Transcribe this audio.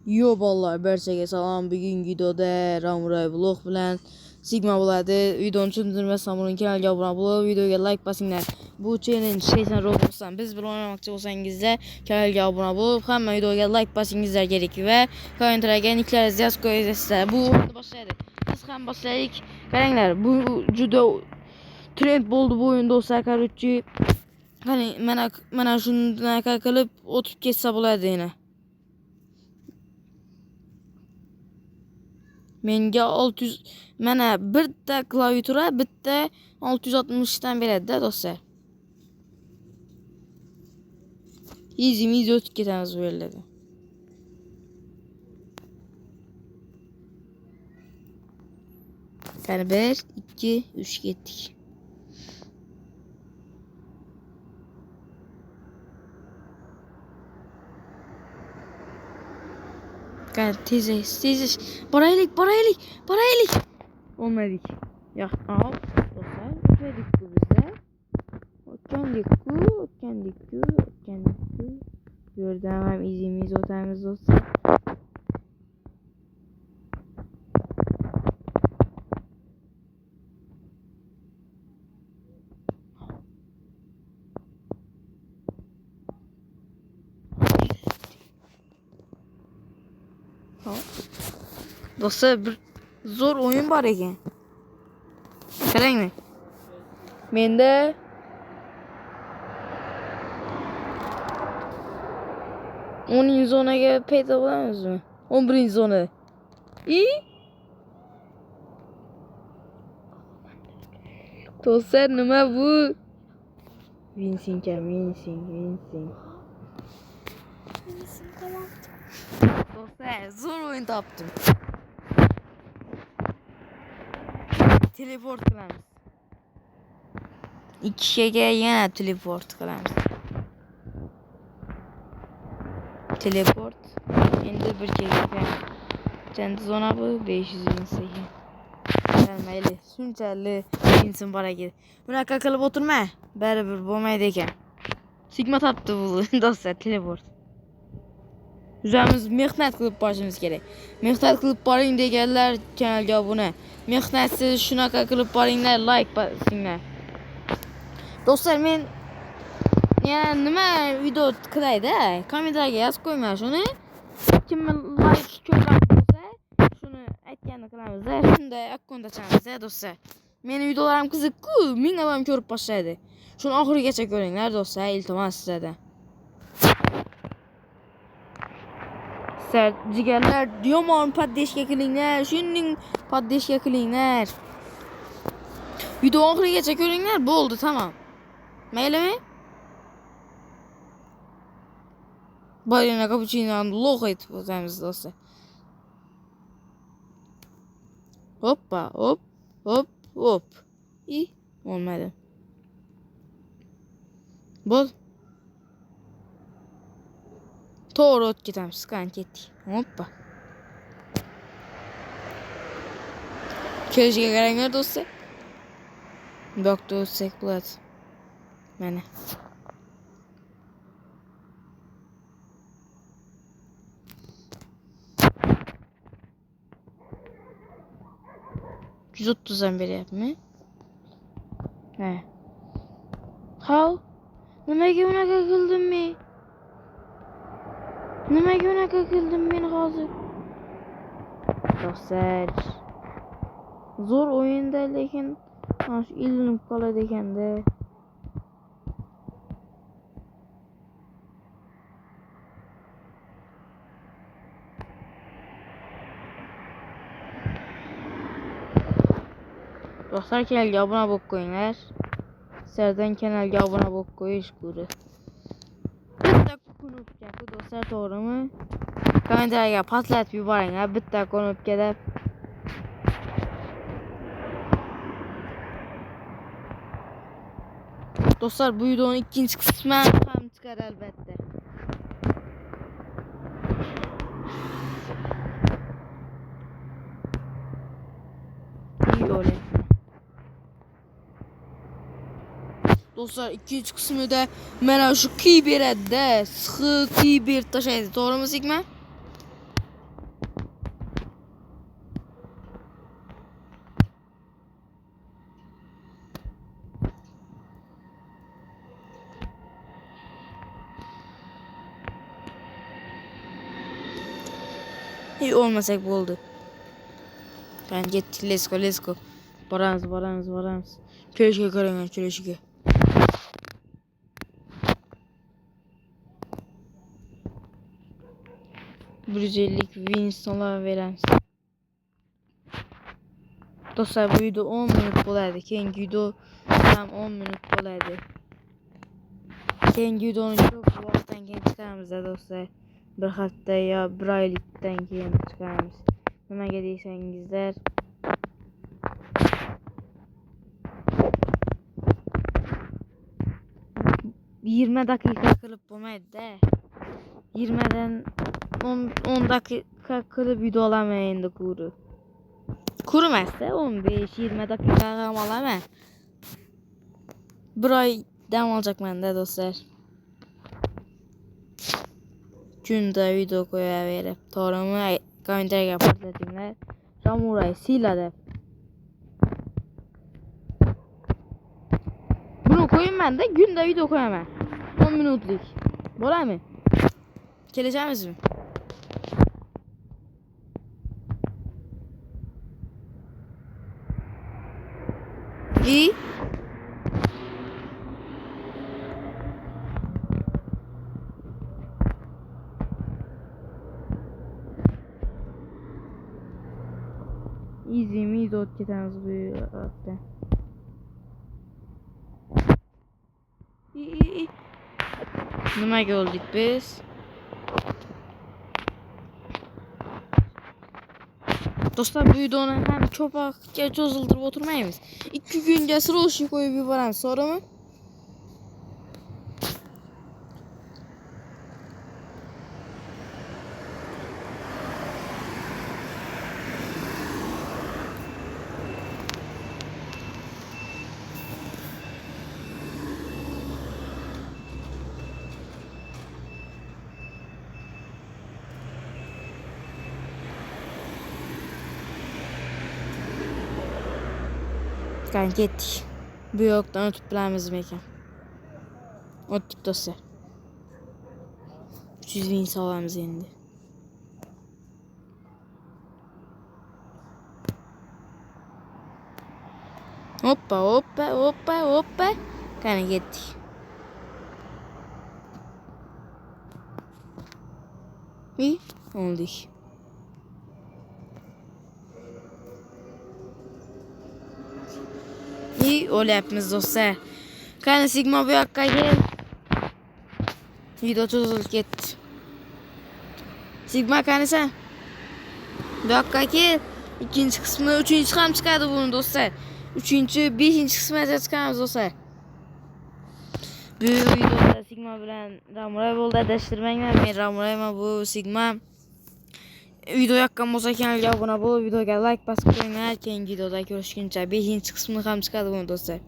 Yo vallahi barchaga salom. Bugungi videoda Ramuray vlog bilan Sigma bo'ladi. Videoni tushuntirmasam uni kanalga obuna bo'lib, videoga like bosinglar. Bu challenge 80 Robloxdan biz bilan o'ynamoqchi bo'lsangizlar, kanalga obuna bo'lib, hamma videoga like bosingizlar kerak va kommentariyga nicklaringizni yozib qo'yasizlar. Bu o'yinni boshlaydi. Biz ham boshlaylik. Qaranglar, bu juda trend bo'ldi bu o'yin do'stlar. Korоче, qani mana shunday qilib o'tib ketsa bo'ladi yana. Menga 600 mana bitta klaviatura bitta 660 dan beradi-da do'stlar. Easy o'tib ketamiz bu yerlarda. Qani 1 2 3 ketdik. Qani tez. Boraylik. Olmadik. Yo'q, hop. Do'stlar, o'tmadik bu bizda. O'tgandik. Bu yerda ham easy o'tamiz do'stlar. Do'stlar, bir zo'r o'yin bor ekan. Qaranglar. Menda 10 zonaga paydo bo'lamizmi? 11 zona. Do'stlar, nima bu? Vinsing. Do'stlar, zo'r o'yin topdim. Teleport qilamiz. 2 kishiga yana teleport qilamiz. Teleport. Endi bir kega. Qancha zona bu? 528. Mayli, shunchalik inson bor ekan. Bunaqa qilib o'tirma. Baribir bo'lmaydi ekan. Sigma topdi bu do'stlar, teleport. O'zimiz mehnat qilib borishimiz kerak. Mehnat qilib boring deganlar kanalga obuna. Mehnatsiz shunaqa qilib boringlar, like bosinglar. Do'stlar, men yana nima video qilayda? Kommentariyga yozib qo'yinglar shuni. Kim like ko'proq bo'lsa, shuni aytganini qilamiz-da. Shunday akkaunt ochamiz-da do'stlar. Meni videolarim qiziq-ku, ming odam ko'rib boshlaydi. Shuni oxirigacha ko'ringlar do'stlar, iltimos sizlardan. Jigarlar, yomon poddeshga qilinglar, shunning poddeshga qilinglar. Video oxirigacha ko'ringlar, bo'ldi, tamom. Maylimi? Barina cappuccino'ni logo etib o'tamiz do'stlar. Hoppa, hop. Olmadi. Bo'l. To'g'ri o'tib ketamiz, qani ketdik. Hoppa. Kelishga qaranglar do'stlar. Doktor o'tsak bo'ladi. Mana. %30'dan beryapmi? Ha. How? Nimaga unaqa qildim men? Men hozir? Do'stlar. Zo'r o'yinda, lekin mana ilinib qoladi ekanda. Do'stlar, kanalga obuna bo'lib qo'yinglar. Sizlardan kanalga obuna bo'lib qo'yish ko'ri. Bitta knopkasi do'stlar, to'g'rimi? Kommentariyga patlatib yuboringlar, bitta knopkada. Do'stlar, bu videoning ikkinchi qismi ham chiqar albatta. Do'stlar, ikkinchi qismida mana shu kiy beradi-da, kiy berib tashlaydi, to'g'rimi Sigma? Hiç olmasak oldu. Ben gittik, let's go, let's go. Baranız. Köleşke karanga, köleşke. Brüzellik Winston'a veremiz. Dostlar bu video 10 minut bo'lardi. Keyingi video ham 10 minut bo'lardi. Keyingi videoni ko'p vaqtdan keyin chiqaramiz do'stlar. Bir hafta yo bir oylikdan keyin chiqaramiz. Nimaga deysangizlar, yirmi daqiqa qilib bo'lmaydi-da. 20dan 10 daqiqa qilib video olaman endi kuru. Kurmasda 15-20 daqiqa ham olaman. Bir oy dam olacakman-da do'stlar. Kunda video qo'yaverib, to'g'rimi? Kommentariyaga portlatinglar. Samuray sila deb. Buni qo'ymayman-da, kunda video qo'yaman. 10 minutlik. Bo'ladimi? Kelajamizmi? İyi. Easy mi dot ketamiz bu hafta. İyi. Nimaga oldik biz? Dostlar bu videoni ham ko'proqqa cho'ziltirib o'tirmaymiz. 2 kunga srochni qo'yib yuboramiz, to'g'rimi? Kan ketdik. Bu yoqdan o'tib bilamizmi ekan? O'tdik do'stlar. 300 bin olamiz endi. Hoppa. Qani ketdik. İyi, oldik. İyi, olyapmiz do'stlar. Qani Sigma bu yoqqa kel. Video cho'zilib ketdi. Sigma qani sen? Bu yoqqa kel. İkinci kısmı, üçüncü ham chiqadi buni do'stlar. Üçüncü, beşinci kısmına chiqamiz do'stlar. Bu videoda Sigma bilan Ramuray bo'ldi, adashtirmanglar. Men Ramurayman, bu Sigma. Video yoqqan bo'lsa kanalga obuna bo'lib, videoga like bosib qo'yinglar. Keyingi videoda ko'rishguncha 5-chi qismini ham chiqadi buni do'stlar.